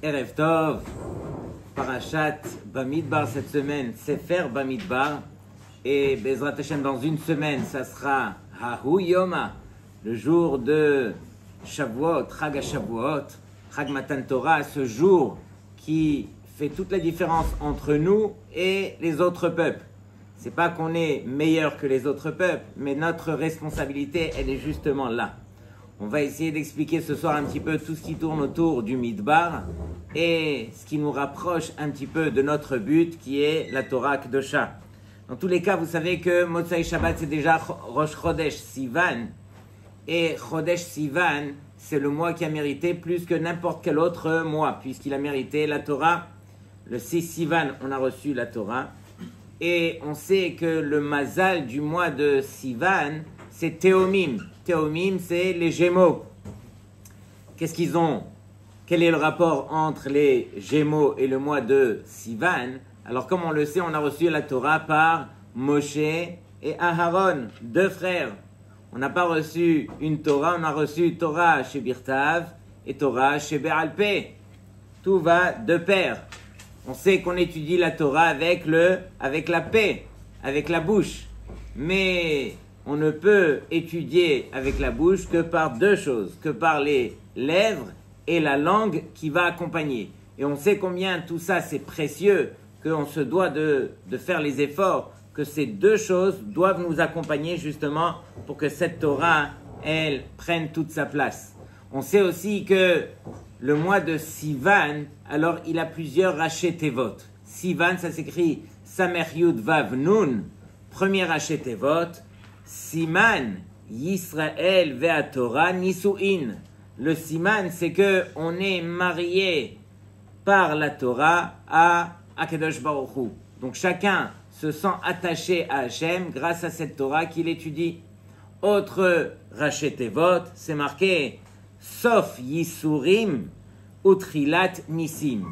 Erev Tov, Parashat Bamidbar cette semaine, Sefer Bamidbar. Et Bezrat Hashem, dans une semaine, ça sera Hahu Yoma, le jour de Shavuot, Chag HaShavuot, Chag Matan Torah, ce jour qui fait toute la différence entre nous et les autres peuples. C'est pas qu'on est meilleur que les autres peuples, mais notre responsabilité, elle est justement là. On va essayer d'expliquer ce soir un petit peu tout ce qui tourne autour du Midbar et ce qui nous rapproche un petit peu de notre but qui est la Torah Kedosha. Dans tous les cas, vous savez que Motzai Shabbat c'est déjà Rosh Chodesh Sivan et Chodesh Sivan c'est le mois qui a mérité plus que n'importe quel autre mois puisqu'il a mérité la Torah. Le 6 Sivan, on a reçu la Torah et on sait que le mazal du mois de Sivan c'est Théomim. Théomim, c'est les Gémeaux. Qu'est-ce qu'ils ont? Quel est le rapport entre les Gémeaux et le mois de Sivan? Alors, comme on le sait, on a reçu la Torah par Moshe et Aharon, deux frères. On n'a pas reçu une Torah, on a reçu Torah chez Birtav et Torah chez Be'alpé. Tout va de pair. On sait qu'on étudie la Torah avec la paix, avec la bouche. Mais on ne peut étudier avec la bouche que par deux choses, que par les lèvres et la langue qui va accompagner. Et on sait combien tout ça c'est précieux, qu'on se doit de faire les efforts, que ces deux choses doivent nous accompagner justement pour que cette Torah, elle prenne toute sa place. On sait aussi que le mois de Sivan, alors il a plusieurs Raché Tevot. Sivan, ça s'écrit Samer Yud Vav Nun, premier Raché Tevot. Siman, Yisrael ve'a Torah Nisu'in. Le Siman, c'est que on est marié par la Torah à Akadosh Baruch Hu. Donc chacun se sent attaché à Hachem grâce à cette Torah qu'il étudie. Autre Raché Tevot, c'est marqué Sof Yisurim Utrilat Nisim.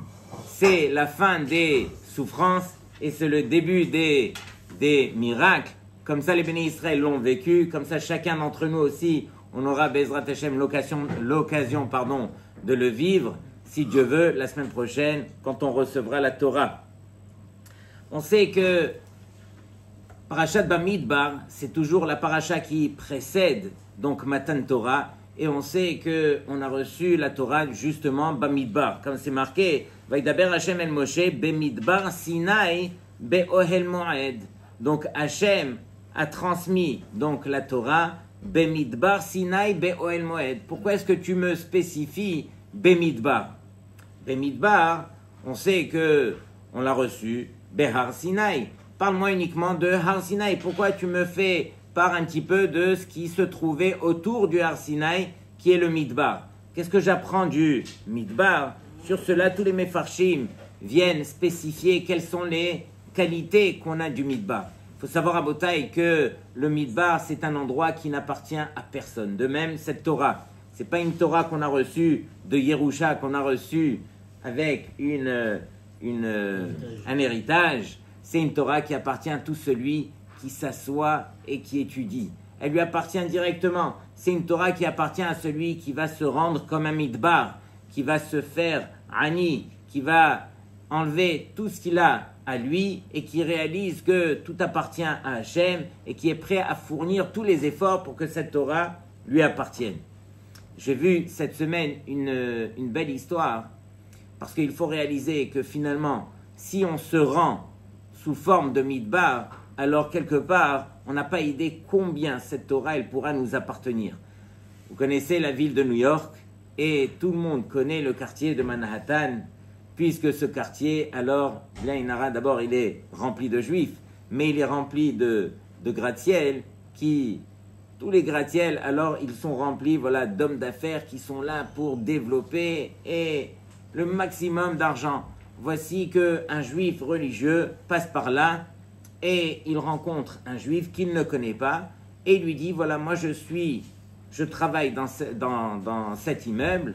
C'est la fin des souffrances et c'est le début des miracles. Comme ça, les bénis Israël l'ont vécu. Comme ça, chacun d'entre nous aussi, on aura Bezrat Hashem l'occasion de le vivre, si Dieu veut, la semaine prochaine, quand on recevra la Torah. On sait que Parashat Bamidbar, c'est toujours la paracha qui précède donc Matan Torah. Et on sait qu'on a reçu la Torah justement Bamidbar. Comme c'est marqué, Vaidaber Hashem el Moshe, Bemidbar Sinai, Be'ohel Moed. Donc Hashem a transmis donc la Torah Bemidbar Sinai Be'ohel Moed. Pourquoi est-ce que tu me spécifies Bemidbar? Bemidbar, on sait que on l'a reçu Behar Sinai. Parle-moi uniquement de Har Sinai. Pourquoi tu me fais part un petit peu de ce qui se trouvait autour du Har Sinai qui est le Midbar? Qu'est-ce que j'apprends du Midbar? Sur cela, tous les Mefarshim viennent spécifier quelles sont les qualités qu'on a du Midbar. Il faut savoir à Botaï que le Midbar, c'est un endroit qui n'appartient à personne. De même, cette Torah, ce n'est pas une Torah qu'on a reçue de Yerusha, qu'on a reçue avec un héritage. C'est une Torah qui appartient à tout celui qui s'assoit et qui étudie. Elle lui appartient directement. C'est une Torah qui appartient à celui qui va se rendre comme un Midbar, qui va se faire Ani, qui va enlever tout ce qu'il a à lui et qui réalise que tout appartient à Hachem et qui est prêt à fournir tous les efforts pour que cette Torah lui appartienne. J'ai vu cette semaine une belle histoire parce qu'il faut réaliser que finalement, si on se rend sous forme de Midbar, alors quelque part, on n'a pas idée combien cette Torah elle pourra nous appartenir. Vous connaissez la ville de New York et tout le monde connaît le quartier de Manhattan. Puisque ce quartier, alors, d'abord, il est rempli de juifs, mais il est rempli de gratte-ciel, tous les gratte-ciel, alors, ils sont remplis, d'hommes d'affaires qui sont là pour développer et le maximum d'argent. Voici qu'un juif religieux passe par là et il rencontre un juif qu'il ne connaît pas et lui dit, moi je travaille dans cet immeuble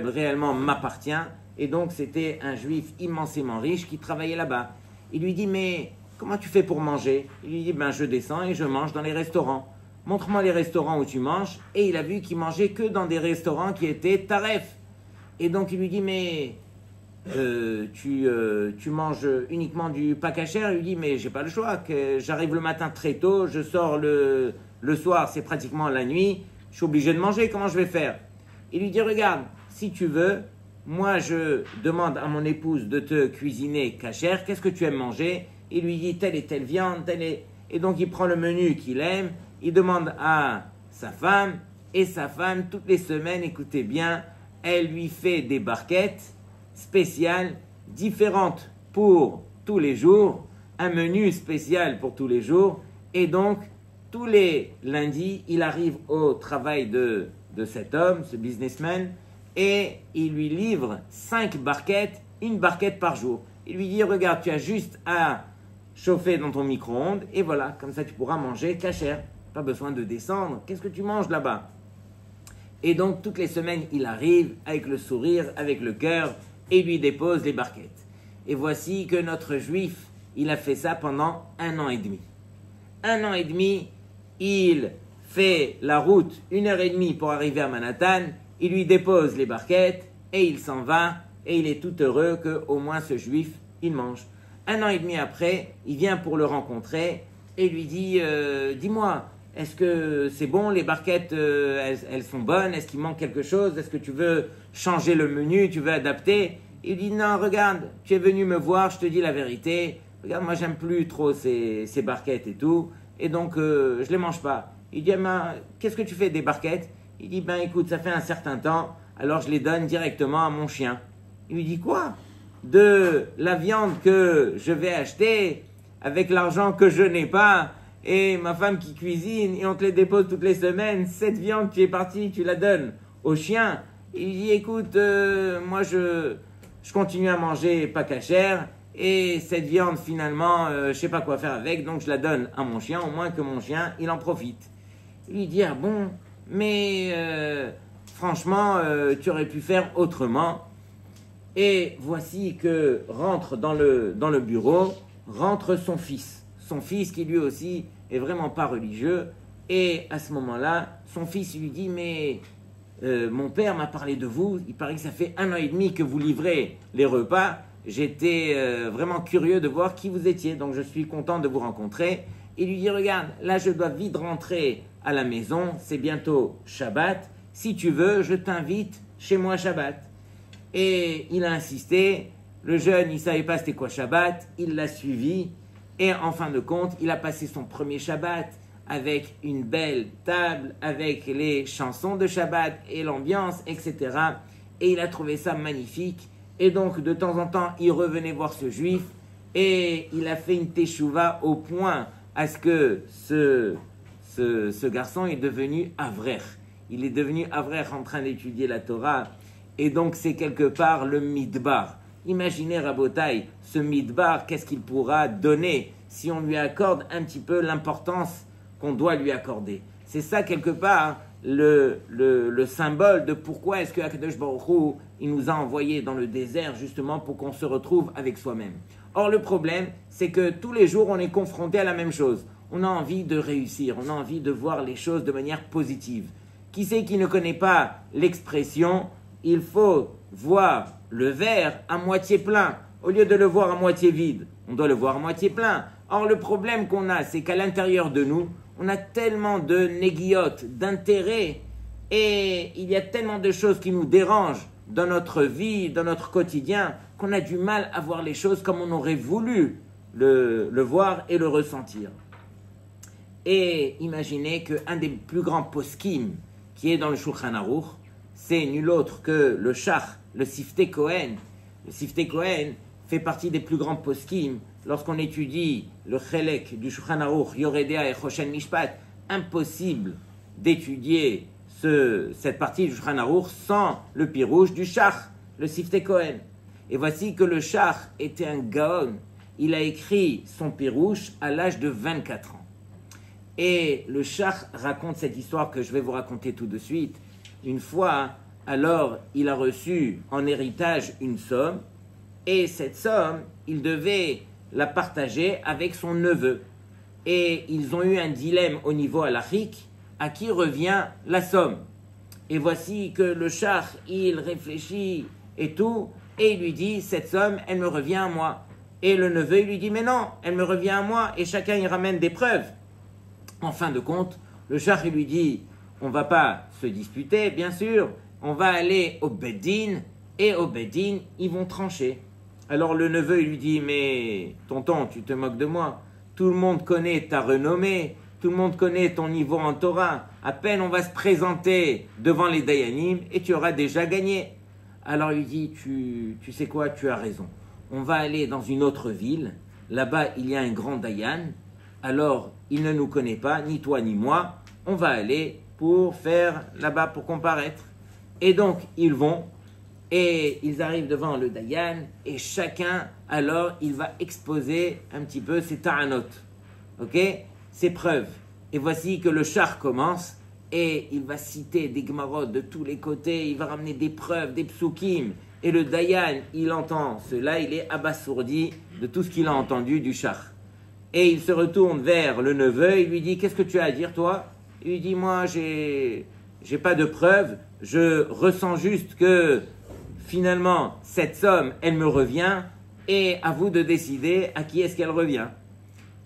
réellement m'appartient. Et donc, c'était un juif immensément riche qui travaillait là-bas. Il lui dit, mais comment tu fais pour manger? Il lui dit, je descends et je mange dans les restaurants. Montre-moi les restaurants où tu manges. Et il a vu qu'il mangeait que dans des restaurants qui étaient taref. Et donc il lui dit, mais tu manges uniquement du pas cachère? Il lui dit, mais j'ai pas le choix, que j'arrive le matin très tôt, je sors le soir, c'est pratiquement la nuit, je suis obligé de manger, comment je vais faire? Il lui dit, regarde, si tu veux, moi je demande à mon épouse de te cuisiner cachère, qu'est-ce que tu aimes manger? Il lui dit telle et telle viande, et donc il prend le menu qu'il aime, il demande à sa femme, et sa femme, toutes les semaines, écoutez bien, elle lui fait des barquettes spéciales, différentes pour tous les jours, un menu spécial pour tous les jours, et donc tous les lundis, il arrive au travail de cet homme, ce businessman, et il lui livre 5 barquettes, une barquette par jour. Il lui dit, regarde, tu as juste à chauffer dans ton micro-ondes, et voilà, comme ça tu pourras manger cachère. Pas besoin de descendre. Qu'est-ce que tu manges là-bas? Et donc, toutes les semaines, il arrive avec le sourire, avec le cœur, et lui dépose les barquettes. Et voici que notre juif, il a fait ça pendant 1 an et demi. 1 an et demi, il fait la route 1 heure et demie pour arriver à Manhattan, il lui dépose les barquettes, et il s'en va, et il est tout heureux qu'au moins ce juif, il mange. 1 an et demi après, il vient pour le rencontrer, et lui dit, dis-moi, est-ce que c'est bon, les barquettes, elles sont bonnes? Est-ce qu'il manque quelque chose? Est-ce que tu veux changer le menu? Tu veux adapter? Il dit, non, regarde, tu es venu me voir, je te dis la vérité. Regarde, moi, j'aime plus trop ces barquettes et tout. Et donc, je les mange pas. Il dit, qu'est-ce que tu fais des barquettes? Il dit, écoute, ça fait un certain temps, alors je les donne directement à mon chien. Il lui dit, quoi? De la viande que je vais acheter avec l'argent que je n'ai pas, et ma femme qui cuisine, et on te les dépose toutes les semaines, cette viande, tu es parti, tu la donnes au chien. Il dit, écoute, moi je continue à manger pas cachère, et cette viande finalement, je sais pas quoi faire avec, donc je la donne à mon chien, au moins que mon chien, il en profite. Il lui dit, ah bon, mais franchement, tu aurais pu faire autrement. Et voici que rentre dans le bureau, rentre son fils qui lui aussi est vraiment pas religieux, et à ce moment-là, son fils lui dit, mais mon père m'a parlé de vous, il paraît que ça fait 1 an et demi que vous livrez les repas, j'étais vraiment curieux de voir qui vous étiez, donc je suis content de vous rencontrer. Il lui dit, regarde, là je dois vite rentrer à la maison, c'est bientôt Shabbat, si tu veux, je t'invite chez moi Shabbat. Et il a insisté, le jeune, il ne savait pas c'était quoi Shabbat, il l'a suivi, et en fin de compte, il a passé son premier Shabbat avec une belle table, avec les chansons de Shabbat et l'ambiance, etc. Et il a trouvé ça magnifique. Et donc, de temps en temps, il revenait voir ce juif, et il a fait une teshuva au point à ce que ce garçon est devenu avrer. Il est devenu avrer en train d'étudier la Torah. Et donc, c'est quelque part le midbar. Imaginez, Rabotai, ce midbar, qu'est-ce qu'il pourra donner si on lui accorde un petit peu l'importance qu'on doit lui accorder. C'est ça, quelque part, le symbole de pourquoi est-ce que Akadosh Baruch Hu, il nous a envoyés dans le désert, justement, pour qu'on se retrouve avec soi-même. Or, le problème, c'est que tous les jours, on est confronté à la même chose. On a envie de réussir, on a envie de voir les choses de manière positive. Qui c'est qui ne connaît pas l'expression « il faut voir le verre à moitié plein » au lieu de le voir à moitié vide, on doit le voir à moitié plein. Or, le problème qu'on a, c'est qu'à l'intérieur de nous, on a tellement de néguiotes, d'intérêts, et il y a tellement de choses qui nous dérangent dans notre vie, dans notre quotidien, qu'on a du mal à voir les choses comme on aurait voulu le voir et le ressentir. Et imaginez qu'un des plus grands poskim qui est dans le Shulchan Aruch, c'est nul autre que le Shach, le Siftei Kohen. Le Siftei Kohen fait partie des plus grands poskim. Lorsqu'on étudie le Chelek du Shulchan Aruch, Yoredea et Choshen Mishpat, impossible d'étudier cette partie du Shulchan Aruch sans le pirouche du Shach, le Siftei Kohen. Et voici que le Shach était un Gaon. Il a écrit son pirouche à l'âge de 24 ans. Et le Shach raconte cette histoire que je vais vous raconter tout de suite. Une fois, alors, il a reçu en héritage une somme, et cette somme, il devait la partager avec son neveu. Et ils ont eu un dilemme au niveau halachique, à qui revient la somme. Et voici que le char, il réfléchit et tout, et il lui dit, cette somme, elle me revient à moi. Et le neveu, il lui dit, mais non, elle me revient à moi, et chacun y ramène des preuves. En fin de compte, le char, il lui dit, on ne va pas se disputer, bien sûr, on va aller au Beddin, et au Beddin, ils vont trancher. Alors le neveu, il lui dit, mais tonton, tu te moques de moi, tout le monde connaît ta renommée, tout le monde connaît ton niveau en Torah. À peine on va se présenter devant les Dayanim et tu auras déjà gagné. Alors il dit, tu sais quoi, tu as raison. On va aller dans une autre ville. Là-bas, il y a un grand Dayan. Alors, il ne nous connaît pas, ni toi ni moi. On va aller pour faire là-bas, pour comparaître. Et donc, ils vont et ils arrivent devant le Dayan et chacun, alors, il va exposer un petit peu ses ta'anot. Ok ? Ses preuves. Et voici que le char commence et il va citer des gemarot de tous les côtés, il va ramener des preuves, des psukim. Et le Dayan, il entend cela, il est abasourdi de tout ce qu'il a entendu du char. Et il se retourne vers le neveu, il lui dit, qu'est-ce que tu as à dire toi? Il lui dit, moi j'ai pas de preuves, je ressens juste que finalement cette somme, elle me revient et à vous de décider à qui est-ce qu'elle revient.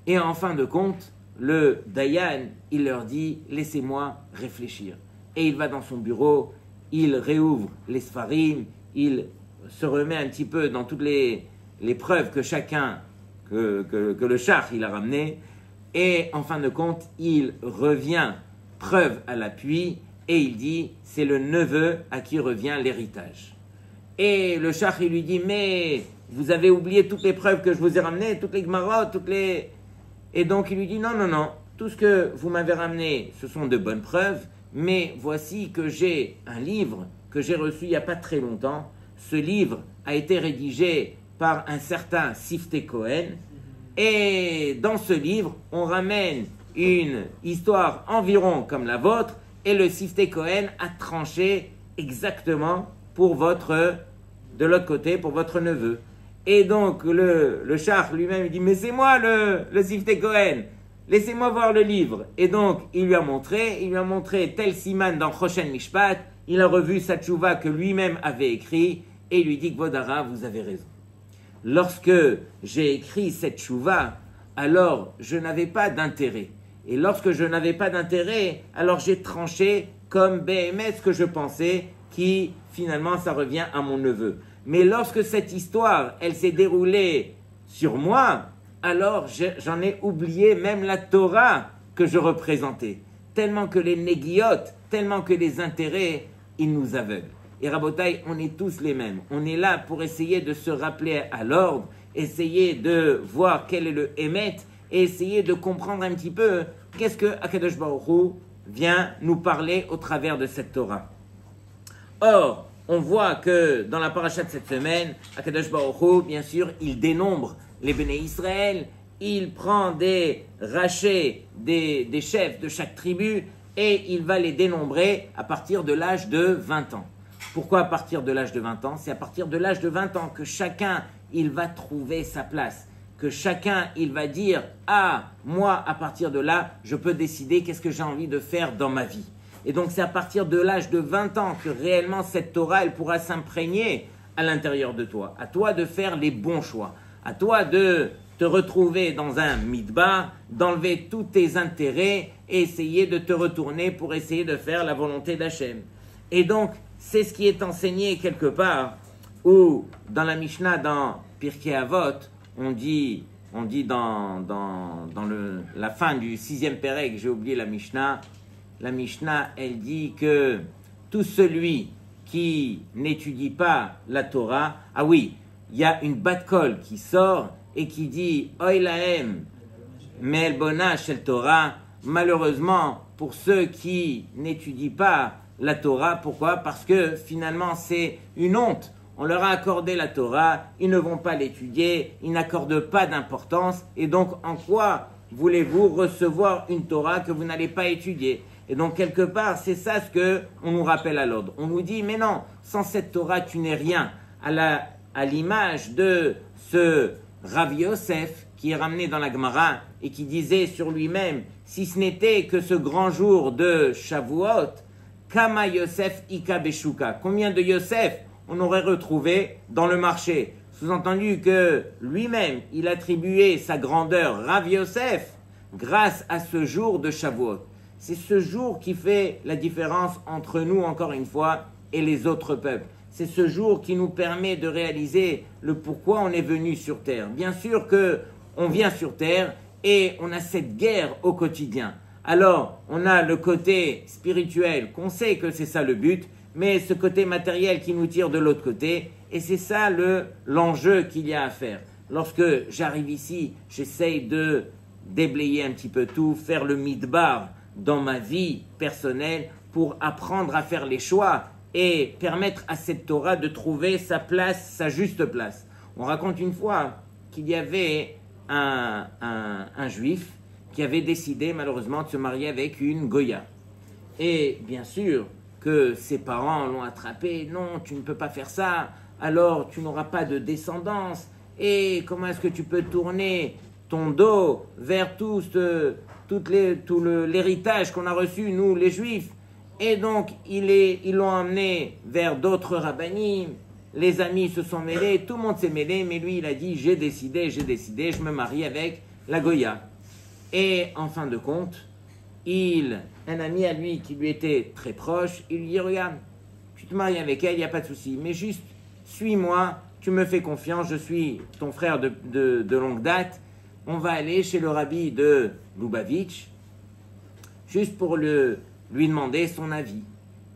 Et en fin de compte, le Dayan, il leur dit, laissez-moi réfléchir. Et il va dans son bureau, il réouvre les Sfarim, il se remet un petit peu dans toutes les preuves que chacun, que le char, il a ramené. Et en fin de compte, il revient, preuve à l'appui, et il dit, c'est le neveu à qui revient l'héritage. Et le char, il lui dit, mais vous avez oublié toutes les preuves que je vous ai ramenées, toutes les gmarot, toutes les... Et donc il lui dit, non, non, non, tout ce que vous m'avez ramené, ce sont de bonnes preuves, mais voici que j'ai un livre que j'ai reçu il n'y a pas très longtemps. Ce livre a été rédigé par un certain Sifteh Cohen, et dans ce livre, on ramène une histoire environ comme la vôtre, et le Sifteh Cohen a tranché exactement pour de l'autre côté, pour votre neveu. Et donc, le char lui-même, il dit, mais c'est moi le Sifteh Cohen, laissez-moi voir le livre. Et donc, il lui a montré tel siman dans Choshen Mishpat, il a revu sa tchouva que lui-même avait écrit, et il lui dit, Vodara, vous avez raison. Lorsque j'ai écrit cette tchouva, alors je n'avais pas d'intérêt. Et lorsque je n'avais pas d'intérêt, alors j'ai tranché comme BMS que je pensais, qui finalement ça revient à mon neveu. Mais lorsque cette histoire, elle s'est déroulée sur moi, alors j'en ai oublié même la Torah que je représentais. Tellement que les néguiotes, tellement que les intérêts, ils nous aveuglent. Et Rabotai, on est tous les mêmes. On est là pour essayer de se rappeler à l'ordre, essayer de voir quel est le Hémet, et essayer de comprendre un petit peu qu'est-ce que Akadosh Baruch Hu vient nous parler au travers de cette Torah. Or, on voit que dans la paracha de cette semaine, Akadosh Baruch Hu, bien sûr, il dénombre les Béné Israël, il prend des rachets des chefs de chaque tribu et il va les dénombrer à partir de l'âge de 20 ans. Pourquoi à partir de l'âge de 20 ans? C'est à partir de l'âge de 20 ans que chacun, il va trouver sa place. Que chacun, il va dire, ah, moi, à partir de là, je peux décider qu'est-ce que j'ai envie de faire dans ma vie. Et donc, c'est à partir de l'âge de 20 ans que réellement cette Torah, elle pourra s'imprégner à l'intérieur de toi. À toi de faire les bons choix. À toi de te retrouver dans un midbar, d'enlever tous tes intérêts et essayer de te retourner pour essayer de faire la volonté d'Hachem. Et donc, c'est ce qui est enseigné quelque part, où dans la Mishnah, dans Pirkei Avot, on dit dans la fin du 6e Pérec, j'ai oublié la Mishnah, elle dit que tout celui qui n'étudie pas la Torah, ah oui, il y a une bat-kol qui sort et qui dit « Oy lahem me'elbona shel Torah » malheureusement, pour ceux qui n'étudient pas la Torah, pourquoi? Parce que finalement, c'est une honte. On leur a accordé la Torah, ils ne vont pas l'étudier, ils n'accordent pas d'importance. Et donc, en quoi voulez-vous recevoir une Torah que vous n'allez pas étudier? Et donc, quelque part, c'est ça ce qu'on nous rappelle à l'ordre. On nous dit, mais non, sans cette Torah, tu n'es rien. À l'image de ce Rav Yosef qui est ramené dans la Gemara et qui disait sur lui-même, si ce n'était que ce grand jour de Shavuot, Kama Yosef Ika Beshuka. Combien de Yosef on aurait retrouvé dans le marché? Sous-entendu que lui-même, il attribuait sa grandeur, Rav Yosef, grâce à ce jour de Shavuot. C'est ce jour qui fait la différence entre nous, encore une fois, et les autres peuples. C'est ce jour qui nous permet de réaliser le pourquoi on est venu sur Terre. Bien sûr qu'on vient sur Terre et on a cette guerre au quotidien. Alors, on a le côté spirituel, qu'on sait que c'est ça le but, mais ce côté matériel qui nous tire de l'autre côté, et c'est ça l'enjeu qu'il y a à faire. Lorsque j'arrive ici, j'essaye de déblayer un petit peu tout, faire le midbar dans ma vie personnelle pour apprendre à faire les choix et permettre à cette Torah de trouver sa place, sa juste place. On raconte une fois qu'il y avait un juif qui avait décidé malheureusement de se marier avec une Goya. Et bien sûr que ses parents l'ont attrapé, non, tu ne peux pas faire ça, alors tu n'auras pas de descendance, et comment est-ce que tu peux tourner ton dos vers tout l'héritage qu'on a reçu, nous les juifs. Et donc ils l'ont emmené vers d'autres rabbinim, les amis se sont mêlés, tout le monde s'est mêlé, mais lui il a dit j'ai décidé, je me marie avec la Goya. Et en fin de compte, un ami à lui qui lui était très proche, il lui dit regarde, tu te maries avec elle, il n'y a pas de souci, mais juste suis-moi, tu me fais confiance, je suis ton frère de longue date, on va aller chez le rabbi de Lubavitch, juste pour lui demander son avis.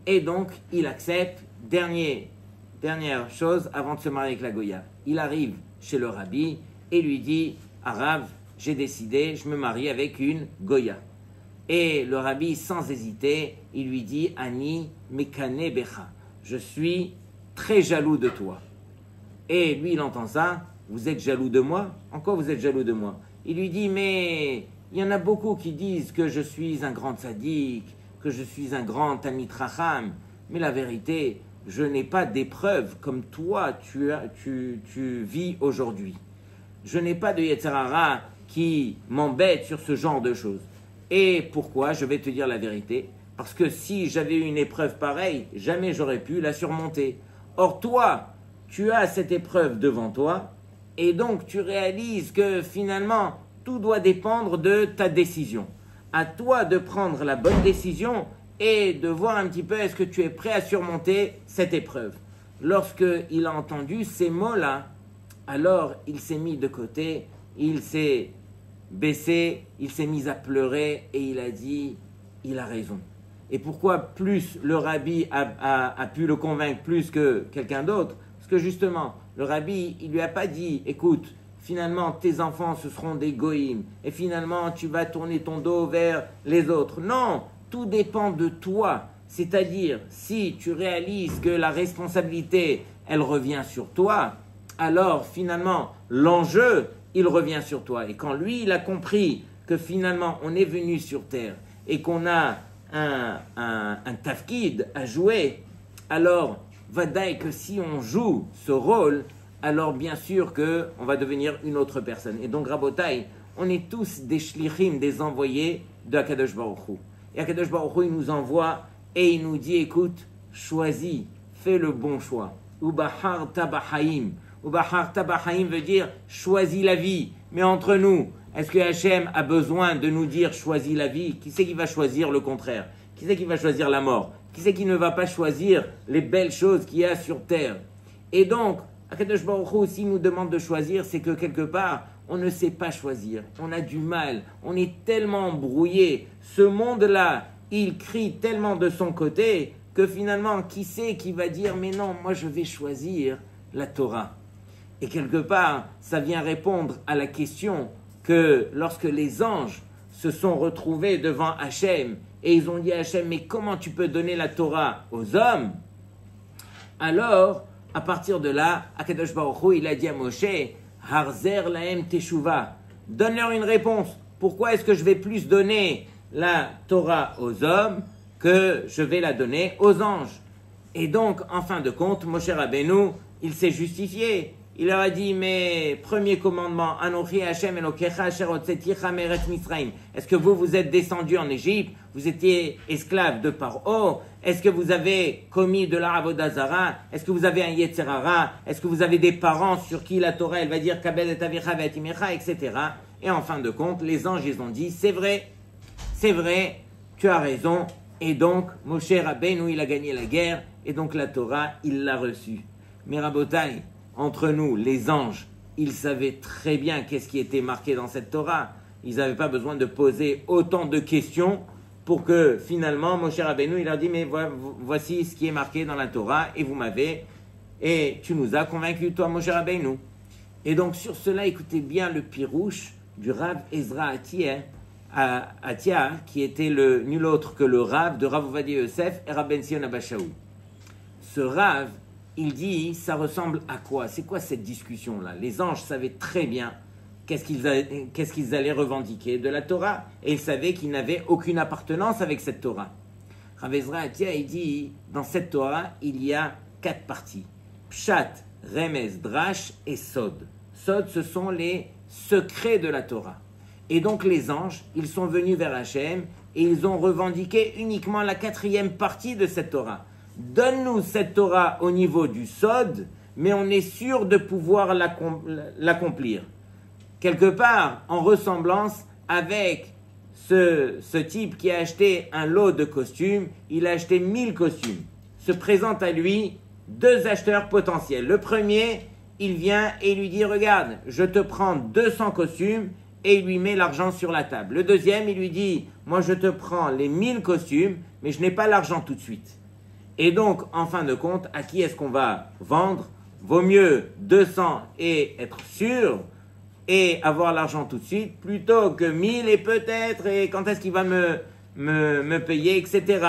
Et donc, il accepte, dernière chose, avant de se marier avec la Goya. Il arrive chez le rabbi et lui dit, Arav, j'ai décidé, je me marie avec une Goya. Et le rabbi, sans hésiter, il lui dit, Ani mekane becha, je suis très jaloux de toi. Et lui, il entend ça, vous êtes jaloux de moi? En quoi vous êtes jaloux de moi? Il lui dit, mais il y en a beaucoup qui disent que je suis un grand tzaddik, que je suis un grand Talmid Chacham, mais la vérité, je n'ai pas d'épreuve comme toi tu vis aujourd'hui. Je n'ai pas de Yetzer Hara qui m'embête sur ce genre de choses. Et pourquoi? Je vais te dire la vérité. Parce que si j'avais eu une épreuve pareille, jamais j'aurais pu la surmonter. Or toi, tu as cette épreuve devant toi, et donc tu réalises que finalement, tout doit dépendre de ta décision. À toi de prendre la bonne décision et de voir un petit peu est-ce que tu es prêt à surmonter cette épreuve. Lorsqu'il a entendu ces mots-là, alors il s'est mis de côté, il s'est baissé, il s'est mis à pleurer et il a dit, il a raison. Et pourquoi plus le rabbi a pu le convaincre plus que quelqu'un d'autre? Parce que justement, le rabbi, il lui a pas dit, écoute, finalement tes enfants ce seront des goïms et finalement tu vas tourner ton dos vers les autres. Non, tout dépend de toi. C'est-à-dire, si tu réalises que la responsabilité, elle revient sur toi, alors finalement, l'enjeu, il revient sur toi. Et quand lui, il a compris que finalement, on est venu sur Terre et qu'on a un tafkid à jouer, alors, vadaï que si on joue ce rôle, alors bien sûr qu'on va devenir une autre personne. Et donc, Rabotai, on est tous des shlichim, des envoyés de Akadosh Baruch Hu. Et Akadosh Baruch Hu, il nous envoie et il nous dit, écoute, choisis, fais le bon choix. Ubahar tabahaim. Ubahar tabahaim veut dire choisis la vie. Mais entre nous, est-ce que Hachem a besoin de nous dire choisis la vie? Qui c'est qui va choisir le contraire? Qui c'est qui va choisir la mort? Qui c'est qui ne va pas choisir les belles choses qu'il y a sur terre? Et donc, Akadosh Baruch Hu aussi nous demande de choisir, c'est que quelque part, on ne sait pas choisir. On a du mal. On est tellement embrouillé. Ce monde-là, il crie tellement de son côté que finalement, qui c'est qui va dire « Mais non, moi je vais choisir la Torah ». Et quelque part, ça vient répondre à la question que lorsque les anges se sont retrouvés devant Hachem et ils ont dit à Hachem « Mais comment tu peux donner la Torah aux hommes ?» Alors, à partir de là, Akadosh Baruch Hu, il a dit à Moshe « Harzer lahem teshuva » donne-leur une réponse. Pourquoi est-ce que je vais plus donner la Torah aux hommes que je vais la donner aux anges? Et donc, en fin de compte, Moshe Rabbeinu, il s'est justifié. il leur a dit, mais premier commandement, Anochi Hashem Elokecha Asher Hotzeticha Meretz Misraim. Est-ce que vous êtes descendus en Égypte, vous étiez esclaves de Paro? Est-ce que vous avez commis de la Avodah Zara? Est-ce que vous avez un Yetzer Hara? Est-ce que vous avez des parents sur qui la Torah, elle va dire Kabel et Avicha Ve'atimecha, etc. Et en fin de compte, les anges, ils ont dit, c'est vrai, tu as raison. Et donc, Moshe Rabbeinu, il a gagné la guerre, et donc la Torah, il l'a reçue. Mais Rabotai, entre nous, les anges, ils savaient très bien qu'est-ce qui était marqué dans cette Torah. Ils n'avaient pas besoin de poser autant de questions pour que finalement, Moshe Rabbeinu, il leur dit, mais voici ce qui est marqué dans la Torah, et vous m'avez, et tu nous as convaincus, toi, Moshe Rabbeinu. Et donc, sur cela, écoutez bien le pirouche du Rav Ezra Atia, qui était nul autre que le Rav de Rav Ovadia Yosef et Rav Ben Sion Abba Shaul. Ce Rav, il dit, ça ressemble à quoi? C'est quoi cette discussion-là? Les anges savaient très bien qu'est-ce qu'ils allaient revendiquer de la Torah, et ils savaient qu'ils n'avaient aucune appartenance avec cette Torah. Rav Ezra Atia, il dit, dans cette Torah, il y a 4 parties. Pshat, Remez, Drash et Sod. Sod, ce sont les secrets de la Torah. Et donc les anges, ils sont venus vers Hachem et ils ont revendiqué uniquement la 4e partie de cette Torah. Donne-nous cette Torah au niveau du Sod, mais on est sûr de pouvoir l'accomplir. Quelque part, en ressemblance avec ce type qui a acheté un lot de costumes, il a acheté 1000 costumes. Se présente à lui 2 acheteurs potentiels. Le premier, il vient et lui dit, regarde, je te prends 200 costumes, et il lui met l'argent sur la table. Le deuxième, il lui dit, moi je te prends les 1000 costumes, mais je n'ai pas l'argent tout de suite. Et donc, en fin de compte, à qui est-ce qu'on va vendre? Vaut mieux 200 et être sûr, et avoir l'argent tout de suite, plutôt que 1000 et peut-être, et quand est-ce qu'il va me payer, etc.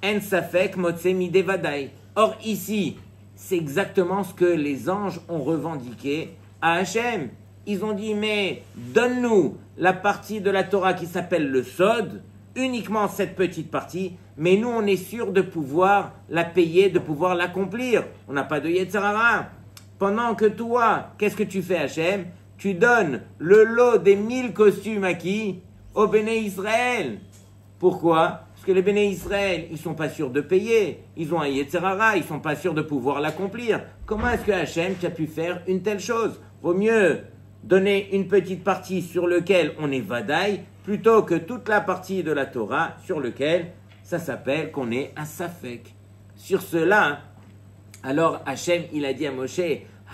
En safek motse mideh vadai. Or ici, c'est exactement ce que les anges ont revendiqué à Hachem. Ils ont dit, mais donne-nous la partie de la Torah qui s'appelle le Sod, uniquement cette petite partie, mais nous on est sûr de pouvoir la payer, de pouvoir l'accomplir. On n'a pas de Yetzer Hara. Pendant que toi, qu'est-ce que tu fais, Hachem? Tu donnes le lot des 1000 costumes à qui? Au Béné Israël. Pourquoi? Parce que les Béné Israël, ils ne sont pas sûrs de payer. Ils ont un Yetzer Hara, ils ne sont pas sûrs de pouvoir l'accomplir. Comment est-ce que Hachem, tu as pu faire une telle chose? Vaut mieux donner une petite partie sur laquelle on est vadaï, plutôt que toute la partie de la Torah sur laquelle ça s'appelle qu'on est un safek. Sur cela, alors Hachem, il a dit à Moshe,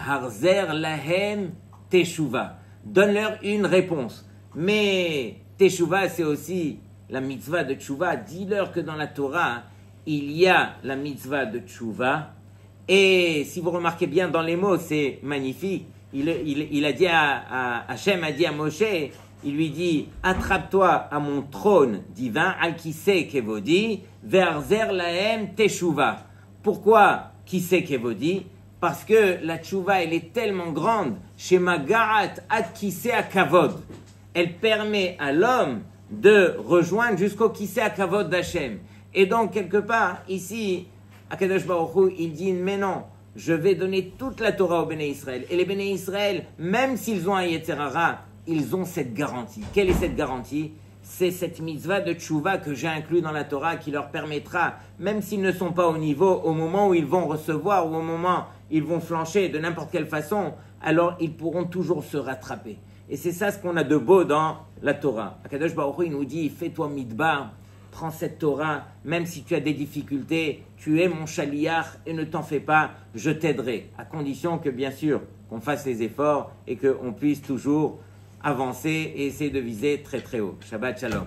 Harzer lahem teshuva. Donne-leur une réponse. Mais teshuva, c'est aussi la mitzvah de teshuva. Dis-leur que dans la Torah, il y a la mitzvah de teshuva. Et si vous remarquez bien dans les mots, c'est magnifique. Il a dit Hachem a dit à Moshe, il lui dit, attrape-toi à mon trône divin, al-kiseh kevodi, verzer lahem teshuva. Pourquoi kiseh kevodi? Parce que la teshuva, elle est tellement grande, chez Magarat ad kiseh akavod. Elle permet à l'homme de rejoindre jusqu'au kiseh akavod d'Hachem. Et donc, quelque part, ici, Akadosh Baruch Hu, il dit, mais non, je vais donner toute la Torah aux Béné Israël. Et les Béné Israël, même s'ils ont un Yetzer Hara, ils ont cette garantie. Quelle est cette garantie? C'est cette mitzvah de tchouva que j'ai inclus dans la Torah qui leur permettra, même s'ils ne sont pas au niveau, au moment où ils vont recevoir ou au moment où ils vont flancher de n'importe quelle façon, alors ils pourront toujours se rattraper. Et c'est ça ce qu'on a de beau dans la Torah. Akadosh Baruch Hu, il nous dit, fais-toi midbar, prends cette Torah, même si tu as des difficultés, tu es mon chaliach et ne t'en fais pas, je t'aiderai. À condition que, bien sûr, qu'on fasse les efforts et qu'on puisse toujours avancer et essayer de viser très très haut. Shabbat Shalom.